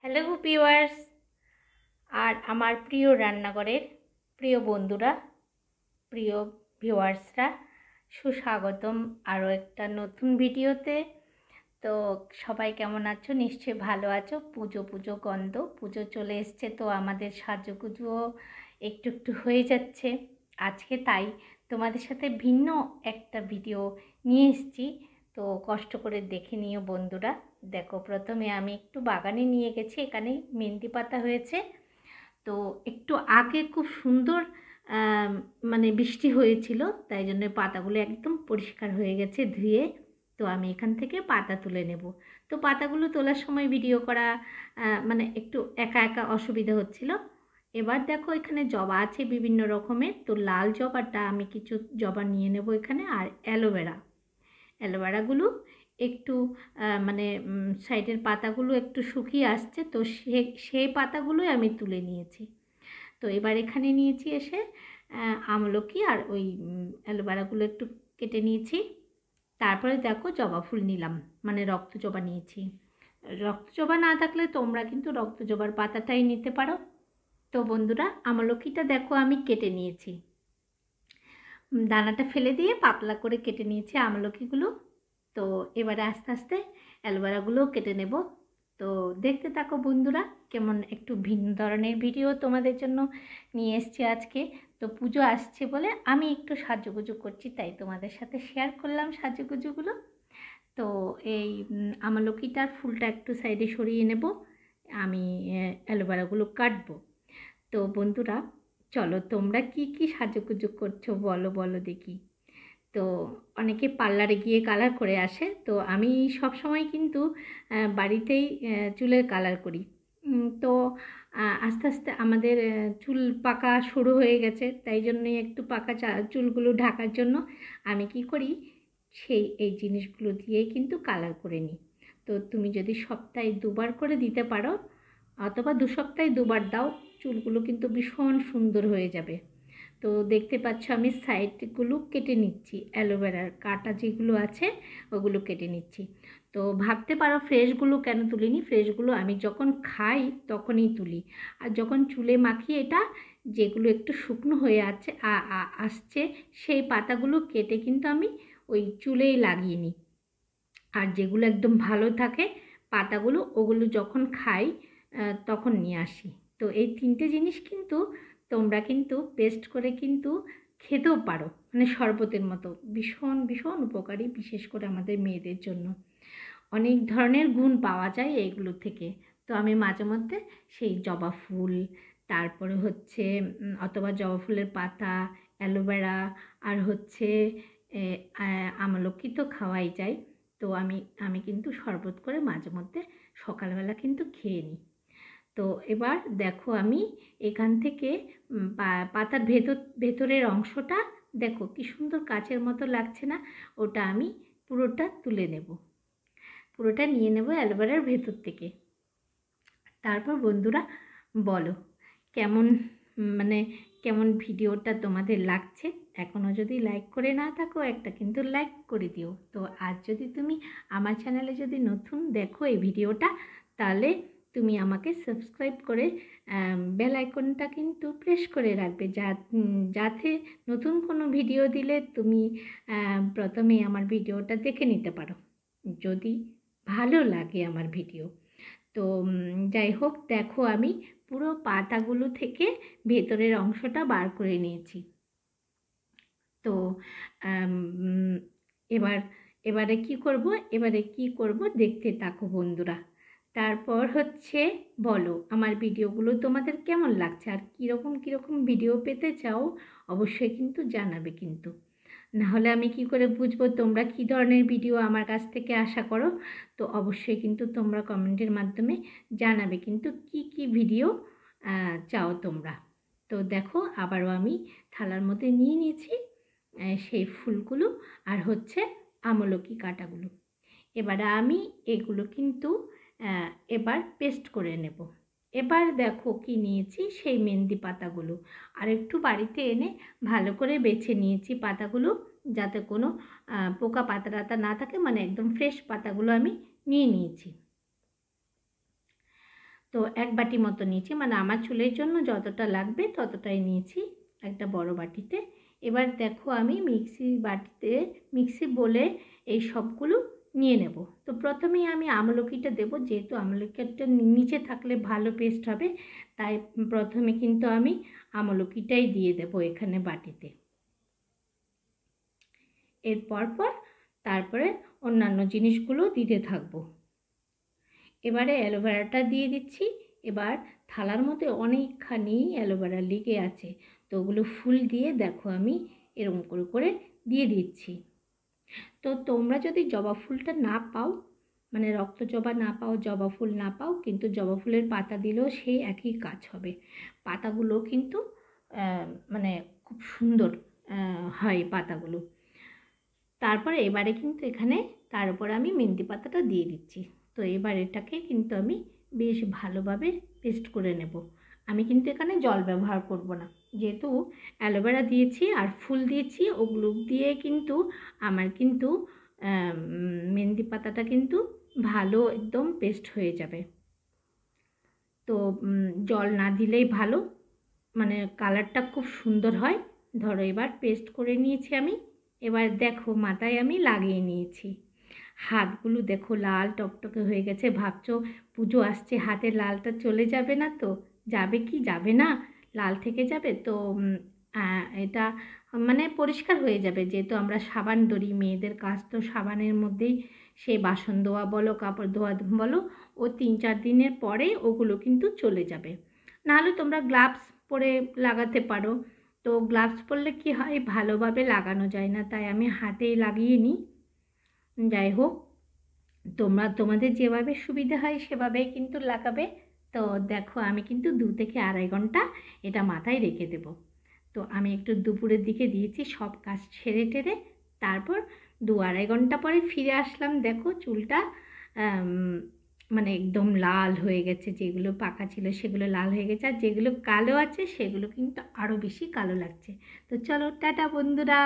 Hello viewers আর আমার প্রিয় রান্নাঘরের প্রিয় বন্ধুরা, প্রিয় ভিউয়ার্সরা, সুস্বাগতম আরও একটা নতুন ভিডিওতে। তো সবাই কেমন আছো? নিশ্চয়ই ভালো আছো। পুজো পুজো গন্ধ, পুজো চলে এসছে, তো আমাদের সাজুগুজুও একটু একটু হয়ে যাচ্ছে আজকে। তাই তোমাদের সাথে ভিন্ন একটা ভিডিও নিয়ে এসেছি, তো কষ্ট করে দেখে নিও বন্ধুরা। দেখো, প্রথমে আমি একটু বাগানে নিয়ে গেছি, এখানে মেহেন্দি পাতা হয়েছে। তো একটু আগে খুব সুন্দর মানে বৃষ্টি হয়েছিল, তাই জন্য পাতাগুলো একদম পরিষ্কার হয়ে গেছে ধুয়ে। তো আমি এখান থেকে পাতা তুলে নেব। তো পাতাগুলো তোলার সময় ভিডিও করা মানে একটু একা একা অসুবিধা হচ্ছিল। এবার দেখো, এখানে জবা আছে বিভিন্ন রকমের। তো লাল জবাটা আমি কিছু জবা নিয়ে নেব এখানে, আর অ্যালোভেরাগুলো একটু মানে সাইডের পাতাগুলো একটু শুকিয়ে আসছে, তো সেই পাতাগুলোই আমি তুলে নিয়েছি। তো এবার এখানে নিয়েছি এসে আমলকি আর ওই অ্যালোভেরাগুলো একটু কেটে নিয়েছি। তারপরে দেখো, জবা ফুল নিলাম, মানে রক্ত জবা নিয়েছি। রক্ত জবা না থাকলে তোমরা কিন্তু রক্ত জবার পাতাটাই নিতে পারো। তো বন্ধুরা, আমলকিটা দেখো আমি কেটে নিয়েছি, দানাটা ফেলে দিয়ে পাতলা করে কেটে নিয়েছি আমলকিগুলো। তো এবারে আস্তে আস্তে অ্যালোভেরাগুলোও কেটে নেব। তো দেখতে থাকো বন্ধুরা, কেমন একটু ভিন্ন ধরনের ভিডিও তোমাদের জন্য নিয়ে এসেছি আজকে। তো পুজো আসছে বলে আমি একটু সাজুগুজু করছি, তাই তোমাদের সাথে শেয়ার করলাম সাজুগুজুগুলো। তো এই আমলকিটার ফুলটা একটু সাইডে সরিয়ে নেব, আমি অ্যালোভেরাগুলো কাটবো। তো বন্ধুরা, চলো তোমরা কি কি সাজুগুজু করছো বলো বলো দেখি। তো অনেকে পার্লারে গিয়ে কালার করে আসে, তো আমি সব সময় কিন্তু বাড়িতেই চুলের কালার করি। তো আস্তে আস্তে আমাদের চুল পাকা শুরু হয়ে গেছে, তাই জন্যই একটু পাকা চুলগুলো ঢাকার জন্য আমি কি করি, এই জিনিসগুলো দিয়েই কিন্তু কালার করে নিই। তো তুমি যদি সপ্তাহে 2বার করে দিতে পারো, অথবা 2 সপ্তাহে 2বার দাও, চুলগুলো কিন্তু ভীষণ সুন্দর হয়ে যাবে। তো দেখতে পাচ্ছ আমি সাইডগুলো কেটে নিচ্ছি, অ্যালোভেরার কাটা যেগুলো আছে ওগুলো কেটে নিচ্ছি। তো ভাবতে পারো ফ্রেশগুলো কেন তুলিনি, ফ্রেশগুলো আমি যখন খাই তখনই তুলি। আর যখন চুলে মাখি, এটা যেগুলো একটু শুকনো হয়ে আছে আসছে, সেই পাতাগুলো কেটে কিন্তু আমি ওই চুলেই লাগিয়ে নিই। আর যেগুলো একদম ভালো থাকে পাতাগুলো, ওগুলো যখন খাই তখন নিয়ে আসি। তো এই 3টে জিনিস কিন্তু তোমরা কিন্তু পেস্ট করে কিন্তু খেতেও পারো, মানে শরবতের মতো। ভীষণ ভীষণ উপকারী, বিশেষ করে আমাদের মেয়েদের জন্য অনেক ধরনের গুণ পাওয়া যায় এইগুলো থেকে। তো আমি মাঝে মধ্যে সেই জবা ফুল, তারপরে হচ্ছে অথবা জবা ফুলের পাতা, অ্যালোভেরা, আর হচ্ছে আমলকি তো খাওয়াই যায়। তো আমি কিন্তু শরবত করে মাঝে মধ্যে সকালবেলা কিন্তু খেয়ে নিই। তো এবার দেখো, আমি এখান থেকে পাতার ভেতরের অংশটা দেখো কি সুন্দর কাচের মতো লাগছে না, ওটা আমি পুরোটা তুলে নেব, পুরোটা নিয়ে নেব অ্যালোভেরার ভেতর থেকে। তারপর বন্ধুরা বলো কেমন, মানে কেমন ভিডিওটা তোমাদের লাগছে। এখনও যদি লাইক করে না থাকো, একটা কিন্তু লাইক করে দিও। তো আজ যদি তুমি আমার চ্যানেলে যদি নতুন দেখো এই ভিডিওটা, তাহলে তুমি আমাকে সাবস্ক্রাইব করে বেল আইকনটা কিন্তু প্রেস করে রাখবে, যাতে নতুন কোনো ভিডিও দিলে তুমি প্রথমে আমার ভিডিওটা দেখে নিতে পারো, যদি ভালো লাগে আমার ভিডিও। তো যাই হোক, দেখো আমি পুরো পাতাগুলো থেকে ভেতরের অংশটা বার করে নিয়েছি। তো এবার এবারে কি করব দেখতে থাকো বন্ধুরা। তারপর হচ্ছে বলো আমার ভিডিওগুলো তোমাদের কেমন লাগছে, আর কীরকম ভিডিও পেতে চাও অবশ্যই কিন্তু জানাবে কিন্তু। নাহলে আমি কি করে বুঝবো তোমরা কী ধরনের ভিডিও আমার কাছ থেকে আশা করো। তো অবশ্যই কিন্তু তোমরা কমেন্টের মাধ্যমে জানাবে কিন্তু কি ভিডিও চাও তোমরা। তো দেখো, আবারও আমি থালার মধ্যে নিয়ে নিয়েছি সেই ফুলগুলো আর হচ্ছে আমলকি কাটাগুলো। এবারে আমি এগুলো কিন্তু এবার পেস্ট করে নেব। এবার দেখো কি নিয়েছি, সেই মেহেন্দি পাতাগুলো আর একটু বাড়িতে এনে ভালো করে বেছে নিয়েছি পাতাগুলো, যাতে কোনো পোকা পাতা না থাকে, মানে একদম ফ্রেশ পাতাগুলো আমি নিয়ে নিয়েছি। তো 1 বাটি মতো নিয়েছি, মানে আমার চুলের জন্য যতটা লাগবে ততটাই নিয়েছি একটা বড় বাটিতে। এবার দেখো আমি মিক্সি বলে এই সবগুলো নিয়ে নেব। তো প্রথমেই আমি আমলকিটা দেবো, যেহেতু আমলকিটা নিচে থাকলে ভালো পেস্ট হবে, তাই প্রথমে কিন্তু আমি আমলকিটাই দিয়ে দেবো এখানে বাটিতে। তারপরে অন্যান্য জিনিসগুলো দিতে থাকবো। এবারে অ্যালোভেরাটা দিয়ে দিচ্ছি। এবার থালার মধ্যে অনেকখানি অ্যালোভেরা লেগে আছে, তো ওগুলো ফুল দিয়ে দেখো আমি এরকম করে দিয়ে দিচ্ছি। তো তোমরা যদি জবা ফুলটা না পাও, মানে রক্ত জবা না পাও, জবা ফুল না পাও, কিন্তু জবা ফুলের পাতা দিলেও সেই একই কাজ হবে। পাতাগুলো কিন্তু মানে খুব সুন্দর হয় পাতাগুলো। তারপরে এবারে কিন্তু এখানে তার উপর আমি মেহেন্দি পাতাটা দিয়ে দিচ্ছি। তো এবার এটাকে কিন্তু আমি বেশ ভালোভাবে পেস্ট করে নেব। আমি কিন্তু এখানে জল ব্যবহার করব না, যেহেতু অ্যালোভেরা দিয়েছি আর ফুল দিয়েছি, ওগুলো দিয়ে কিন্তু আমার কিন্তু মেহেন্দি পাতাটা কিন্তু ভালো একদম পেস্ট হয়ে যাবে। তো জল না দিলেই ভালো, মানে কালারটা খুব সুন্দর হয়। ধরো এবার পেস্ট করে নিয়েছি আমি। এবার দেখো মাথায় আমি লাগিয়ে নিয়েছি। হাতগুলো দেখো লাল টকটকে হয়ে গেছে। ভাবছো পুজো আসছে, হাতে লালটা চলে যাবে না তো? যাবে কি যাবে না, লাল থেকে যাবে তো। এটা মানে পরিষ্কার হয়ে যাবে, যেহেতু আমরা সাবান ধরি, মেয়েদের কাজ তো সাবানের মধ্যেই, সে বাসন ধোয়া বলো, কাপড় ধোয়া বলো, ও 3-4 দিনের পরে ওগুলো কিন্তু চলে যাবে। নাহলে তোমরা গ্লাভস পরে লাগাতে পারো। তো গ্লাভস পরলে কি হয়, ভালোভাবে লাগানো যায় না, তাই আমি হাতেই লাগিয়ে নিই। যাই হোক, তোমাদের যেভাবে সুবিধা হয় সেভাবেই কিন্তু লাগাবে। তো দেখো আমি কিন্তু 2 থেকে 2.5 ঘন্টা এটা মাথায় রেখে দেব। তো আমি একটু দুপুরের দিকে দিয়েছি সব কাজ ছেড়ে টেরে। তারপর 2-2.5 ঘন্টা পরে ফিরে আসলাম। দেখো চুলটা মানে একদম লাল হয়ে গেছে, যেগুলো পাকা ছিল সেগুলো লাল হয়ে গেছে, আর যেগুলো কালো আছে সেগুলো কিন্তু আরও বেশি কালো লাগছে। তো চলো টাটা বন্ধুরা।